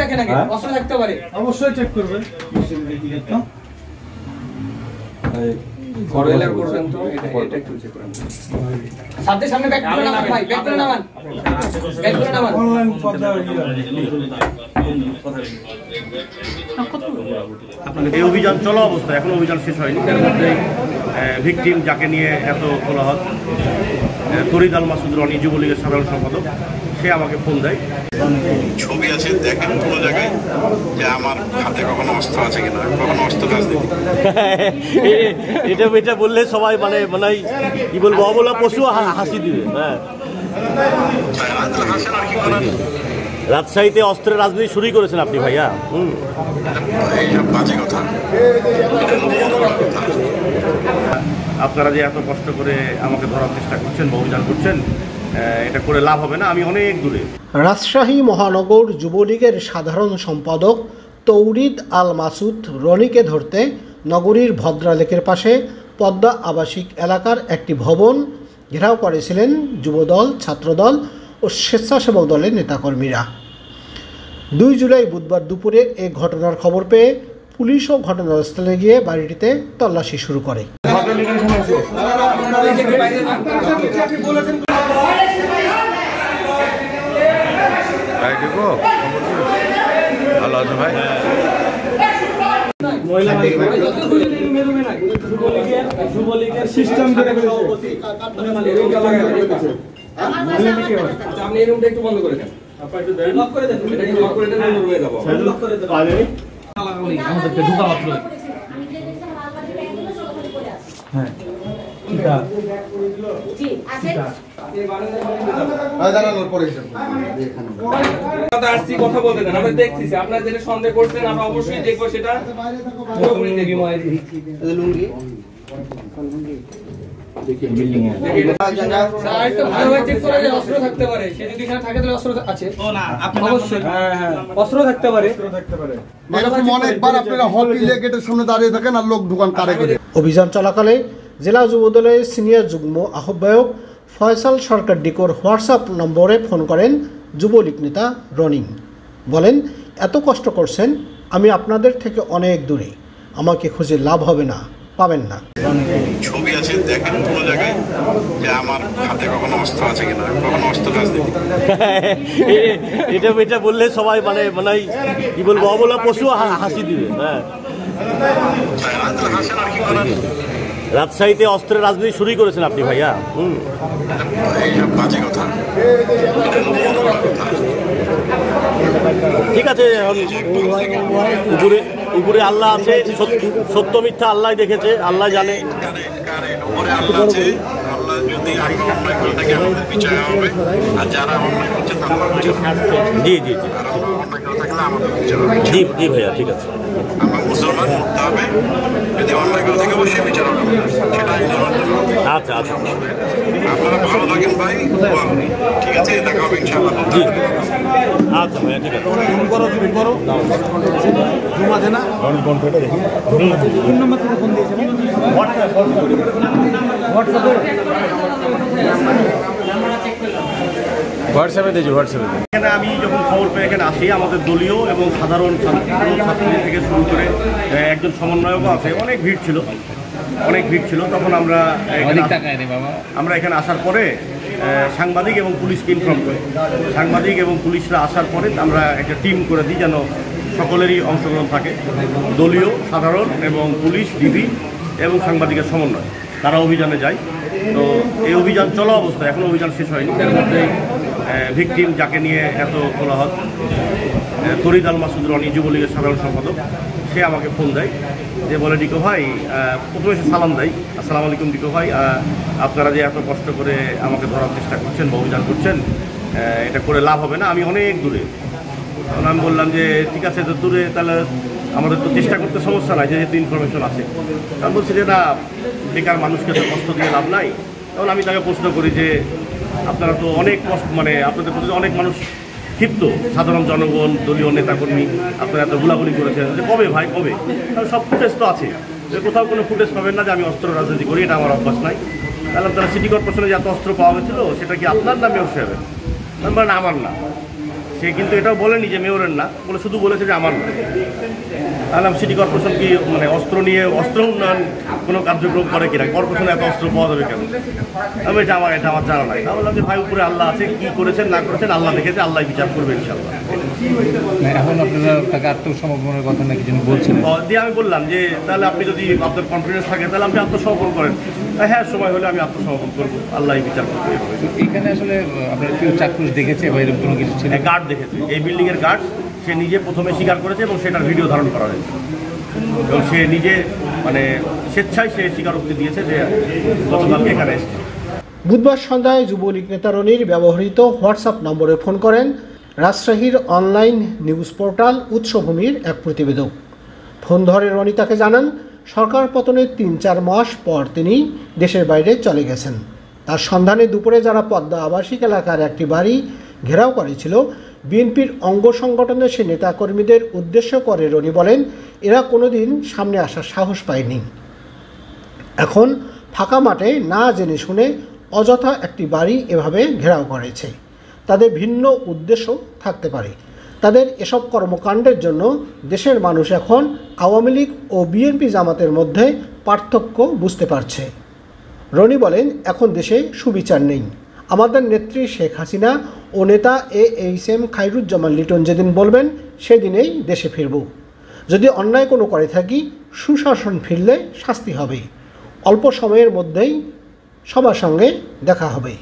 দেখেন আগে অস্ত্র থাকতে পারে অবশ্যই চেক করবেন ফরওয়ার্ড করবেন তো এটা একটু চেক করেন সাথে সামনে ব্যাক করে নামান ভাই ব্যাক করে নামান অনলাইন পর্দা এই অভিযান চলা অবস্থা, এখন অভিযান শেষ হয়নি। এর মধ্যে ভিকটিম যাকে নিয়ে এত কোলাহল, তরিদ আল মাসুদ রনি, যুবলীগের সাধারণ সম্পাদক, সে আমাকে ফোন দেয়। ছবি আছে দেখেন কোনো জায়গায় যে আমার হাতে কখনো অস্ত্র আছে কিনা, কখনো অস্ত্র রাজনীতি। এটা বললে সবাই মানে কি বলবো, অবলা পশু হাসি দিবে। হ্যাঁ, হাসেন আর কি করেন। রাজশাহীতে অস্ত্রের রাজনীতি শুরু করেছেন আপনি ভাইয়া। এইসব বাজে কথা। আপনারা যে এত কষ্ট করে আমাকে ধরার চেষ্টা করছেন বা অভিযান করছেন, এটা করে লাভ হবে না, আমি অনেক দূরে। রাজশাহী মহানগর যুবলীগের সাধারণ সম্পাদক তৌরিদ আল মাসুদ রনিকে ধরতে নগরীর ভদ্রালেকের পাশে পদ্মা আবাসিক এলাকার একটি ভবন ঘেরাও করেছিলেন যুবদল, ছাত্রদল ও স্বেচ্ছাসেবক দলের নেতাকর্মীরা। 2 জুলাই বুধবার দুপুরে এ ঘটনার খবর পেয়ে পুলিশও ঘটনাস্থলে গিয়ে বাড়িটিতে তল্লাশি শুরু করে। ভালো আছে ভাই। যুবলীগের সিস্টেম করে আপনি এই রুমটা একটু বন্ধ করে দেন, লক করে দেন, এটা লক করে দেন, রুমে যাব, লক করে দেন। আমাদেরকে ঢোকা মাত্র হ্যাঁ ঠিক আছে জি আছে দাঁড়ানোর পরে আসছি কথা বলতে দেন। আমরা দেখতেছি আপনারা যেটা সন্দেহ করছেন, আমরা অবশ্যই দেখব সেটা পুরোপুরি দেখব। লুঙ্গি দেখেন বিল্ডিং এ স্যার তো ভালোভাবে চেক করে যে অস্ত্র থাকতে পারে, সে যদি এখানে থাকে তাহলে অস্ত্র আছে। ও না, আপনি অবশ্যই হ্যাঁ অস্ত্র থাকতে পারে, এরকম অনেকবার আপনারা হকিলে গেটের সামনে দাঁড়িয়ে থাকেন আর লোক ঢুকান কারে করে। অভিযান চলাকালে জেলা যুবদলের সিনিয়র যুগ্ম আহ্বায়ক ফয়সাল সরকার ডিকোর হোয়াটসঅ্যাপ নম্বরে ফোন করেন যুবলীগ নেতা রনি। বলেন, এত কষ্ট করছেন, আমি আপনাদের থেকে অনেক দূরে, আমাকে খুঁজে লাভ হবে না, পাবেন না। ছবি আছে দেখেন কোনো জায়গায় যে আমার হাতে কখনো অস্ত্র আছে কিনা, কখনো অস্ত্র রাজনীতি। এটা বললে সবাই মানে কি বলবো, অবলা পশু হাসি দিবে। হ্যাঁ, হাসেন আর কি করেন। রাজশাহীতে অস্ত্রের রাজনীতি শুরু করেছেন আপনি ভাইয়া। এইসব বাজে কথা। ঠিক আছে, উপরে আল্লাহ আছে, সত্য মিথ্যা আল্লাহ দেখেছে, আল্লাহ জানে। জি জি জি জি ভাইয়া, ঠিক আছে। আচ্ছা আচ্ছা, আপনারা ভালো থাকেন ভাই, ঠিক আছে, দেখা হবে ইনশাআল্লাহ। জি আচ্ছা ভাইয়া, ঠিক আছে। এখানে আমি যখন খবর পেয়ে এখানে আসি, আমাদের দলীয় এবং সাধারণ ছাত্রী থেকে শুরু করে একজন সমন্বয়কও আছে, অনেক ভিড় ছিল। তখন আমরা এখানে আসার পরে সাংবাদিক এবং পুলিশকে ইনফর্ম করি। সাংবাদিক এবং পুলিশরা আসার পরে আমরা একটা টিম করে দিই, যেন সকলেরই অংশগ্রহণ থাকে। দলীয়, সাধারণ এবং পুলিশ, ডিবি এবং সাংবাদিকের সমন্বয়, তারা অভিযানে যায়। তো এই অভিযান চলা অবস্থা, এখন অভিযান শেষ হয়নি। এর মধ্যে ভিকটিম যাকে নিয়ে এত কোলাহল, তরিদ আল মাসুদ রনি, যুবলীগের সাধারণ সম্পাদক, সে আমাকে ফোন দেয়, যে বলে, ডিকো ভাই, প্রথমে সে সালাম দেয়, আসসালামু আলাইকুম ডিকো ভাই, আপনারা যে এত কষ্ট করে আমাকে ধরার চেষ্টা করছেন বা অভিযান করছেন, এটা করে লাভ হবে না, আমি অনেক দূরে। তখন আমি বললাম যে ঠিক আছে, তো দূরে তাহলে আমাদের তো চেষ্টা করতে সমস্যা নাই, যেহেতু ইনফরমেশন আছে। তখন বলছি যে না, বেকার মানুষকে তো কষ্ট দিয়ে লাভ নাই। তখন আমি তাকে প্রশ্ন করি যে আপনারা তো অনেক কষ্ট, মানে আপনাদের প্রতি অনেক মানুষ ক্ষিপ্ত, সাধারণ জনগণ, দলীয় নেতাকর্মী, আপনারা এত গুলাগুলি করেছেন, যে কবে ভাই কবে? তাহলে সব ফুটেজ তো আছে, কোথাও কোনো ফুটেজ পাবেন না যে আমি অস্ত্র রাজনীতি করি, এটা আমার অভ্যাস নাই। তাহলে আপনারা সিটি কর্পোরেশনে যে এত অস্ত্র পাওয়া গেছিলো, সেটা কি আপনার নামে সাহেবের? বলেন আমার না, সে কিন্তু এটাও বলেনি যে মেয়রের না, বলে শুধু বলেছে যে আমার না। তাহলে সিটি কর্পোরেশন কি মানে অস্ত্র নিয়ে অস্ত্র উন্নয়ন কোনো কার্যক্রম করে কিনা, কর্পোরেশনে এত অস্ত্র পাওয়া যাবে কেন? আমি এটা আমার জানা নাই। আমি বললাম যে ভাই উপরে আল্লাহ আছে, কি করেছেন না করেছেন আল্লাহ দেখেছে, আল্লাহ বিচার করবে ইনশাআল্লাহ। এখন আপনারা তাকে আত্মসমর্পণের কথা নাকি যিনি বলছেন, দিয়ে আমি বললাম যে তাহলে আপনি যদি আপনার কনফিডেন্স থাকে তাহলে আপনি আত্মসমর্পণ করেন। হ্যাঁ, সময় হলে আমি আত্মসমর্পণ করবো, আল্লাহ বিচার করতে হবে। এখানে আসলে আপনার কেউ চাক্ষুষ দেখেছে বা এরকম কোনো কিছু ছিল? গার্ড দেখেছে, এই বিল্ডিংয়ের গার্ড, সে নিজে প্রথমে স্বীকার করেছে এবং সেটার ভিডিও ধারণ করা হয়েছে এবং সে নিজে মানে স্বেচ্ছায় সে স্বীকারোক্তি দিয়েছে যে গতকালকে এখানে এসেছে। বুধবার সন্ধ্যায় যুবলীগ নেতা রনির ব্যবহৃত হোয়াটসঅ্যাপ নম্বরে ফোন করেন রাজশাহীর অনলাইন নিউজ পোর্টাল উৎসভূমির এক প্রতিবেদক। ফোন ধরে রনি তাকে জানান সরকার পতনের ৩-৪ মাস পর তিনি দেশের বাইরে চলে গেছেন। তার সন্ধানে দুপুরে যারা পদ্মা আবাসিক এলাকার একটি বাড়ি ঘেরাও করেছিল, বিএনপির অঙ্গ সংগঠনের সে নেতাকর্মীদের উদ্দেশ্য করে রনি বলেন এরা কোনোদিন সামনে আসার সাহস পায়নি। এখন ফাঁকা মাঠে না জেনে শুনে অযথা একটি বাড়ি এভাবে ঘেরাও করেছে। তাদের ভিন্ন উদ্দেশ্য থাকতে পারে। তাদের এসব কর্মকাণ্ডের জন্য দেশের মানুষ এখন আওয়ামী লীগ ও বিএনপি জামাতের মধ্যে পার্থক্য বুঝতে পারছে। রনি বলেন এখন দেশে সুবিচার নেই। আমাদের নেত্রী শেখ হাসিনা ও নেতা AHM খায়রুজ্জামান লিটন যেদিন বলবেন সেদিনেই দেশে ফিরব। যদি অন্যায় কোনো করে থাকি সুশাসন ফিরলে শাস্তি হবে। অল্প সময়ের মধ্যেই সবার সঙ্গে দেখা হবে।